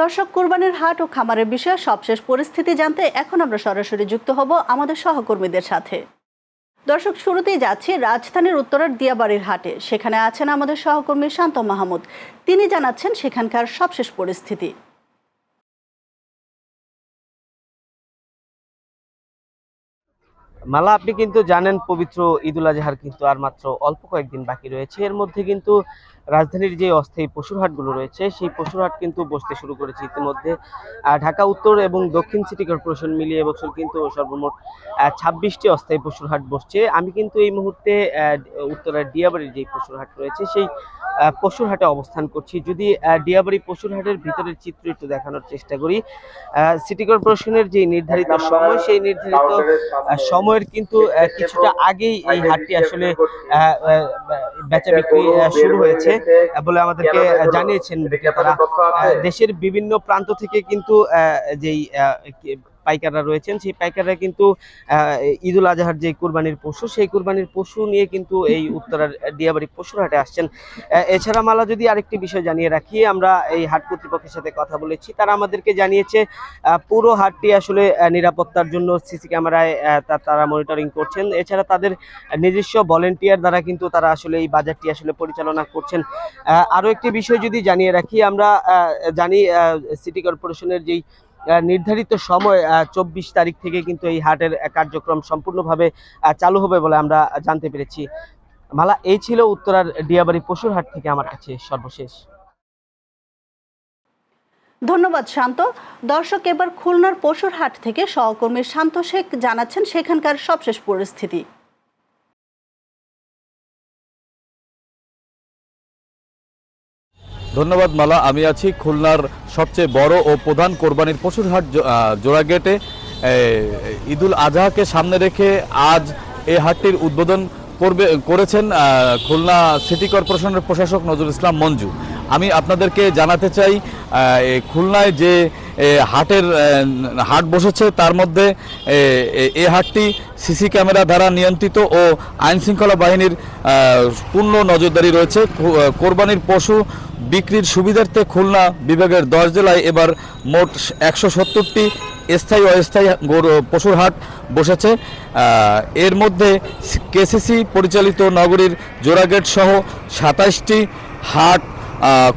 দর্শক, কুরবানির হাট ও খামারের বিষয়ে সবশেষ পরিস্থিতি জানতে এখন আমরা সরাসরি যুক্ত হব আমাদের সহকর্মীদের সাথে। দর্শক, শুরুতেই যাচ্ছি রাজধানীর উত্তরের দিয়াবাড়ির হাটে। সেখানে আছেন আমাদের সহকর্মী শান্ত মাহমুদ। তিনি জানাচ্ছেন সেখানকার সবশেষ পরিস্থিতি। মালা, আপনি কিন্তু জানেন পবিত্র ঈদুল আজহার কিন্তু আর মাত্র অল্প কয়েকদিন বাকি রয়েছে। এর মধ্যে কিন্তু রাজধানীর যে অস্থায়ী পশুর হাটগুলো রয়েছে সেই পশুর হাট কিন্তু বসতে শুরু করেছে ইতিমধ্যে। ঢাকা উত্তর এবং দক্ষিণ সিটি কর্পোরেশন মিলিয়ে এবছর কিন্তু সর্বমোট 26টি অস্থায়ী পশুর হাট বসছে। আমি কিন্তু এই মুহূর্তে উত্তরের ডিয়াবাড়ির যে পশুর হাট রয়েছে সেই পশুর হাটে অবস্থান করছি। যদি ডিয়াবাড়ি পশুর হাটের ভিতরের চিত্র একটু দেখানোর চেষ্টা করি, সিটি কর্পোরেশনের যে নির্ধারিত সময় সেই নির্ধারিত সময়ের কিন্তু কিছুটা আগেই এই হাটটি আসলে বেচা বিক্রি শুরু হয়েছে বলে আমাদেরকে জানিয়েছেন বিক্রেতারা। দেশের বিভিন্ন প্রান্ত থেকে কিন্তু যেই পাইকাররা রয়েছেন সেই পাইকাররা কিন্তু ঈদুল আজহার যে কুরবানির পশু সেই কুরবানির পশু নিয়ে কিন্তু এই উত্তরার ডিয়াবাড়ি পশুর হাটে আসছেন। এছাড়া মালা, যদি আরেকটি বিষয় জানিয়ে রাখি, আমরা এই হাট কর্তৃপক্ষের সাথে কথা বলেছি। তারা আমাদেরকে জানিয়েছে পুরো হাটটি আসলে নিরাপত্তার জন্য সিসি ক্যামেরায় তারা মনিটরিং করছেন। এছাড়া তাদের নিজস্ব ভলেন্টিয়ার দ্বারা কিন্তু তারা আসলে এই বাজারটি আসলে পরিচালনা করছেন। আরো একটি বিষয় যদি জানিয়ে রাখি, আমরা জানি সিটি কর্পোরেশনের যেই নির্ধারিত সময় 24 তারিখ থেকে কিন্তু এই হাটের কার্যক্রম সম্পূর্ণভাবে চালু হবে বলে আমরা জানতে পেরেছি। মালা, এই ছিল উত্তরার ডিয়াবাড়ি পশুর হাট থেকে আমার কাছে সর্বশেষ। ধন্যবাদ শান্ত। দর্শক, এবার খুলনার পশুর হাট থেকে সহকর্মী শান্ত শেখ জানাচ্ছেন সেখানকার সবশেষ পরিস্থিতি। ধন্যবাদ মালা। আমি আছি খুলনার সবচেয়ে বড় ও প্রধান কোরবানির পশুর হাট জোড়াগেটে। ঈদুল আজহাকে সামনে রেখে আজ এই হাটটির উদ্বোধন করেছেন খুলনা সিটি কর্পোরেশনের প্রশাসক নজরুল ইসলাম মঞ্জু। আমি আপনাদেরকে জানাতে চাই, খুলনায় যে হাট বসেছে তার মধ্যে এই হাটটি সিসি ক্যামেরা দ্বারা নিয়ন্ত্রিত ও আইন শৃঙ্খলা বাহিনীর পূর্ণ নজরদারি রয়েছে। কোরবানির পশু বিক্রির সুবিধার্থে খুলনা বিভাগের 10 জেলায় এবার মোট 170টি স্থায়ী অস্থায়ী পশুর হাট বসেছে। এর মধ্যে কেসিসি পরিচালিত নগরীর জোড়াগেট সহ 27টি হাট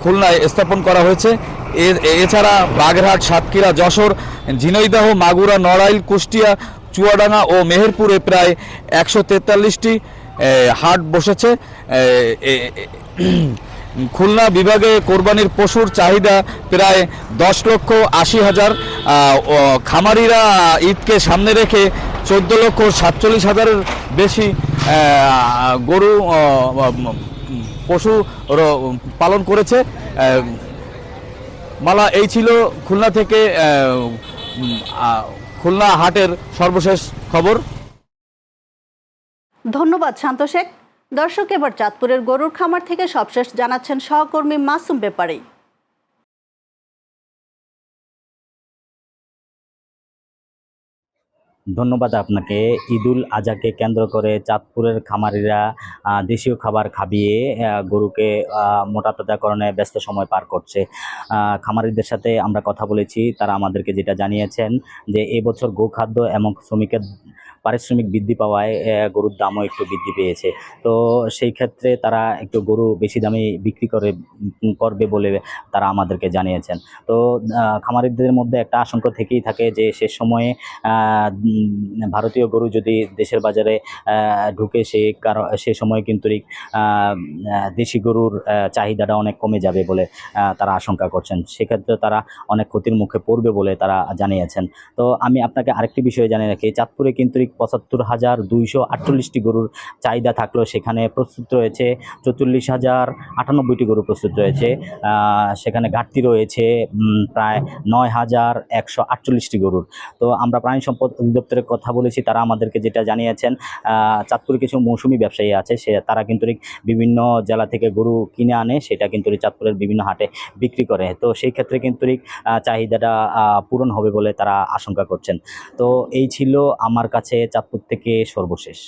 খুলনায় স্থাপন করা হয়েছে। এছাড়া বাগেরহাট, সাতক্ষীরা, যশোর, ঝিনাইদহ, মাগুরা, নড়াইল, কুষ্টিয়া, চুয়াডাঙ্গা ও মেহেরপুরে প্রায় 143টি হাট বসেছে। খুলনা বিভাগে কোরবানির পশুর চাহিদা প্রায় 10,80,000। খামারিরা ঈদকে সামনে রেখে 14,47,000-এর বেশি গরু পশু পালন করেছে। মালা, এই ছিল খুলনা থেকে খুলনা হাটের সর্বশেষ খবর। ধন্যবাদ শান্ত শেখ। দর্শক, এবার চাঁদপুরের গরুর খামার থেকে সবশেষ জানাচ্ছেন সহকর্মী মাসুম ব্যাপারী। ধন্যবাদ আপনাকে। ঈদুল আজহাকে কেন্দ্র করে চাঁদপুরের খামারিরা দেশীয় খাবার খাবিয়ে গরুকে মোটাতাজাকরণে ব্যস্ত সময় পার করছে। খামারিদের সাথে আমরা কথা বলেছি, তারা আমাদেরকে যেটা জানিয়েছেন যে এবছর গোখাদ্য এবং শ্রমিকের পারিশ্রমিক বৃদ্ধি পাওয়ায় গরুর দামও একটু বৃদ্ধি পেয়েছে। তো সেই ক্ষেত্রে তারা একটু গরু বেশি দামে বিক্রি করবে বলে তারা আমাদেরকে জানিয়েছেন। তো খামারিদের মধ্যে একটা আশঙ্কা থেকেই থাকে যে শেষ সময়ে ভারতীয় গরু যদি দেশের বাজারে ঢুকে সে সময় কিন্তু দেশি গরুর চাহিদাটা অনেক কমে যাবে বলে তারা আশঙ্কা করছেন। সেক্ষেত্রে তারা অনেক ক্ষতির মুখে পড়বে বলে তারা জানিয়েছেন। তো আমি আপনাকে আরেকটি বিষয় জানিয়ে রাখি, চাঁদপুরে কিন্তু 75,248টি গরুর চাহিদা থাকলেও সেখানে প্রস্তুত রয়েছে 44,098টি গরু প্রস্তুত রয়েছে। সেখানে ঘাটতি রয়েছে প্রায় 9,148টি গরুর। তো আমরা প্রাণী সম্পদ অধিদপ্তরের কথা বলেছি, তারা আমাদেরকে যেটা জানিয়েছেন, চাঁদপুরে কিছু মৌসুমি ব্যবসায়ী আছে, তারা কিন্তু বিভিন্ন জেলা থেকে গরু কিনে আনে, সেটা কিন্তু চাঁদপুরের বিভিন্ন হাটে বিক্রি করে। তো সেই ক্ষেত্রে কিন্তু চাহিদাটা পূরণ হবে বলে তারা আশঙ্কা করছেন। তো এই ছিল আমার কাছে চাঁদপুর থেকে সর্বশেষ।